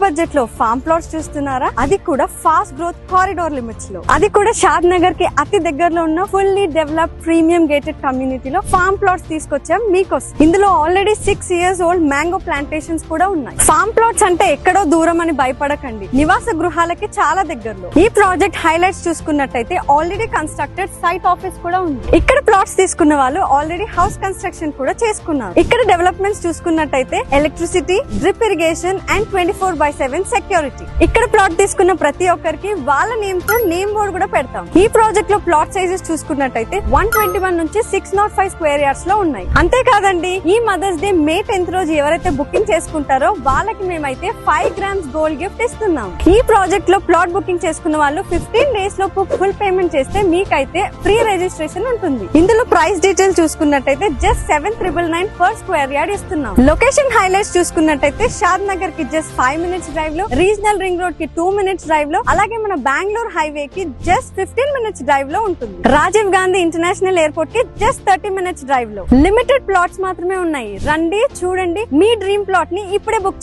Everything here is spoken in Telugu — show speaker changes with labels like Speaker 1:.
Speaker 1: బడ్జెట్ లో ఫార్మ్ ప్లాట్స్ చూస్తున్నారా? అది కూడా ఫాస్ట్ గ్రోత్ కారిడార్ లిమిట్స్ లో, అది కూడా షాద్ నగర్ కి అతి దగ్గరలో ఉన్న ఫుల్లీ డెవలప్ ప్రీమియం గేటెడ్ కమ్యూనిటీలో ఫార్మ్ ప్లాట్స్ తీసుకొచ్చాం మీకోసం. ఇందులో already 6 years old mango plantations కూడా ఉన్నాయి. ఫార్మ్ ప్లాట్స్ అంటే ఎక్కడో దూరం అని భయపడకండి, నివాస గృహాలకి చాలా దగ్గరలో. ఈ ప్రాజెక్ట్ హైలైట్స్ చూసుకున్నట్టయితే ఆల్రెడీ కన్స్ట్రక్టెడ్ సైట్ ఆఫీస్ కూడా ఉంది. ఇక్కడ ప్లాట్స్ తీసుకున్న వాళ్ళు ఆల్రెడీ హౌస్ కన్స్ట్రక్షన్ కూడా చేసుకున్నారు. ఇక్కడ డెవలప్మెంట్స్ చూసుకున్నట్టయితే electricity, drip irrigation and 24/7 security. ఇక్కడ ప్లాట్ తీసుకున్న ప్రతి ఒక్కరికి వాళ్ళ నేమ్ తో నేమ్ బోర్డ్ కూడా పెడతాం. ఈ ప్రాజెక్ట్ లో ప్లాట్ సైజెస్ చూసుకున్నట్టయితే 121 నుంచి 605 స్క్వేర్ యార్డ్స్ లో ఉన్నాయి. అంతేకాదండి, ఈ మదర్స్ డే May 10th రోజు ఎవరైతే బుకింగ్ చేసుకుంటారో వాళ్ళకి మేమైతే 5 grams గోల్డ్ గిఫ్ట్ ఇస్తున్నాం. ఈ ప్రాజెక్ట్ లో ప్లాట్ బుకింగ్ చేసుకున్న వాళ్ళు 15 days లో ఫుల్ పేమెంట్ చేస్తే మీకైతే ఫ్రీ రిజిస్ట్రేషన్ ఉంటుంది. ఇందులో ప్రైస్ డీటెయిల్స్ చూసుకున్నట్టయితే జస్ట్ 7,999 పర్ స్క్వేర్ యార్డ్ ఇస్తున్నాం. లొకేషన్ హైలైట్స్ చూసుకున్నట్టయితే షాద్ నగర్ కి జస్ట్ 5 minutes డ్రైవ్ లో, రీజనల్ రింగ్ రోడ్ కి 2 minutes డ్రైవ్ లో, అలాగే మన బెంగళూరు హైవే కి జస్ట్ 15 minutes డ్రైవ్ లో ఉంటుంది. రాజీవ్ గాంధీ ఇంటర్నేషనల్ ఎయిర్పోర్ట్ కి జస్ట్ 30 minutes డ్రైవ్ లో. లిమిటెడ్ ప్లాట్స్ మాత్రమే ఉన్నాయి. రండి, చూడండి, మీ డ్రీమ్ ప్లాట్ ని ఇప్పుడే బుక్